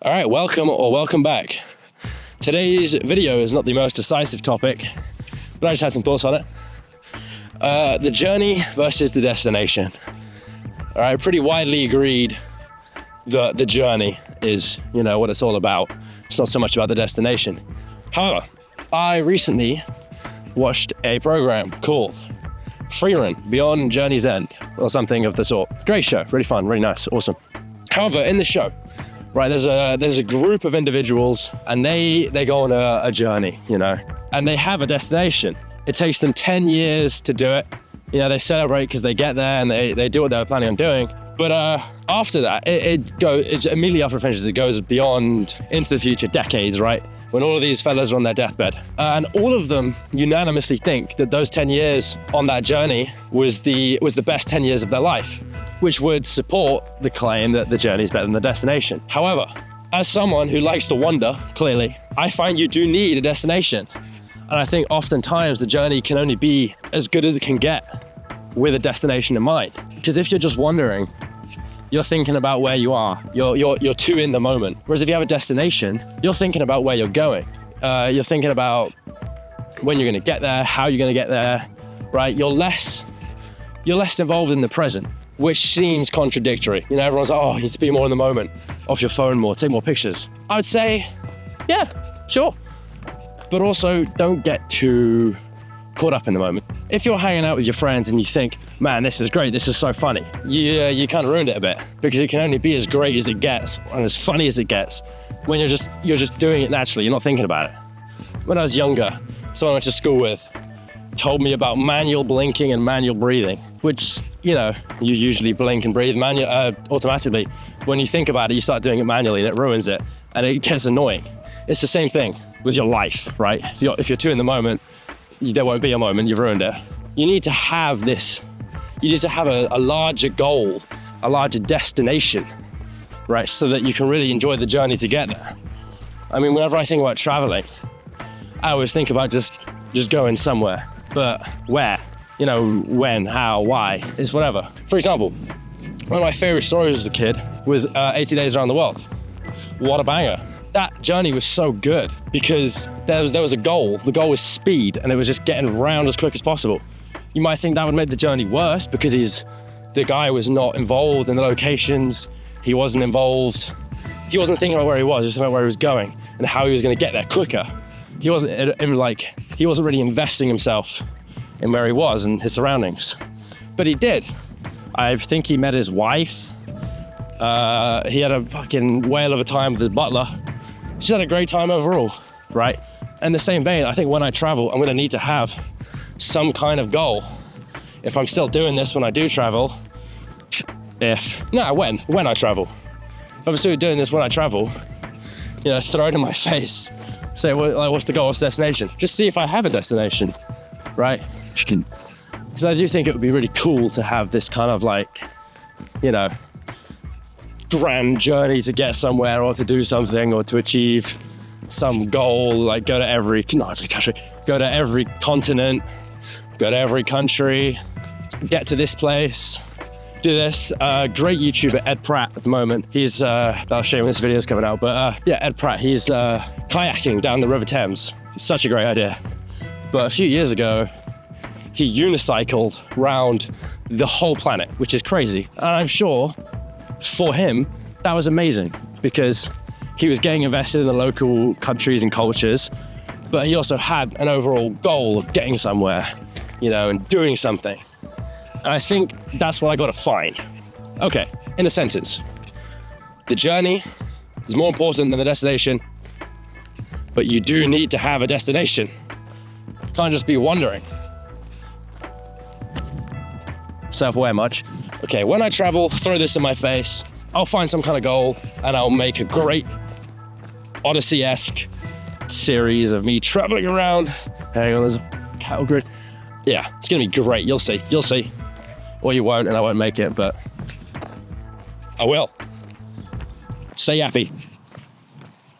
All right, welcome or welcome back. Today's video is not the most decisive topic, but I just had some thoughts on it. The journey versus the destination. All right, pretty widely agreed that the journey is, what it's all about. It's not so much about the destination. However, I recently watched a program called Freerun Beyond Journey's End, or something of the sort. Great show, really fun, really nice, awesome. However, in the show, right, there's a group of individuals, and they go on a journey, and they have a destination. It takes them 10 years to do it. They celebrate because they get there and they do what they were planning on doing. But after that, it's immediately after it finishes, it goes beyond into the future, decades, right? When all of these fellas are on their deathbed. And all of them unanimously think that those 10 years on that journey was the best 10 years of their life, which would support the claim that the journey is better than the destination. However, as someone who likes to wander, clearly, I find you do need a destination. And I think oftentimes the journey can only be as good as it can get with a destination in mind. Because if you're just wandering, you're thinking about where you are. You're too in the moment. Whereas if you have a destination, you're thinking about where you're going. You're thinking about when you're gonna get there, how you're gonna get there, right? You're less involved in the present, which seems contradictory. Everyone's like, oh, you need to be more in the moment, off your phone more, take more pictures. I would say, yeah, sure. But also don't get too caught up in the moment. If you're hanging out with your friends and you think, man, this is great, this is so funny, you kind of ruined it a bit, because it can only be as great as it gets and as funny as it gets when you're just doing it naturally, you're not thinking about it. When I was younger, someone I went to school with told me about manual blinking and manual breathing, which, you usually blink and breathe automatically. When you think about it, you start doing it manually and it ruins it and it gets annoying. It's the same thing with your life, right? If you're too in the moment, there won't be a moment, you've ruined it. You need to have this, you need to have a larger goal, a larger destination, right? So that you can really enjoy the journey to get there. I mean, whenever I think about traveling, I always think about just going somewhere, but where? When, how, why, it's whatever. For example, one of my favorite stories as a kid was 80 Days Around the World. What a banger. That journey was so good because there was a goal. The goal was speed, and it was just getting around as quick as possible. You might think that would make the journey worse because the guy was not involved in the locations. He wasn't involved. He wasn't thinking about where he was, just about where he was going and how he was going to get there quicker. He wasn't really investing himself in where he was and his surroundings. But he did. I think he met his wife. He had a fucking whale of a time with his butler. Just had a great time overall, right? In the same vein, I think when I travel, I'm gonna need to have some kind of goal. If I'm still doing this when I do travel, when I travel. If I'm still doing this when I travel, throw it in my face. Say, what's the goal, what's the destination? Just see if I have a destination, right? Because I do think it would be really cool to have this kind of grand journey to get somewhere or to do something or to achieve some goal, like go to every continent, go to every country, get to this place, do this. Great YouTuber Ed Pratt at the moment. He's, I'll show you when this video's coming out, but Ed Pratt, he's kayaking down the River Thames. It's such a great idea. But a few years ago, he unicycled around the whole planet, which is crazy. And I'm sure for him, that was amazing because he was getting invested in the local countries and cultures, but he also had an overall goal of getting somewhere, and doing something. And I think that's what I gotta find. Okay, in a sentence, the journey is more important than the destination, but you do need to have a destination. You can't just be wandering. Self-aware much? Okay, when I travel, throw this in my face. I'll find some kind of goal and I'll make a great Odyssey-esque series of me traveling around. Hang on, there's a cattle grid. Yeah, it's gonna be great, you'll see. Or you won't, and I won't make it, but I will. Stay happy.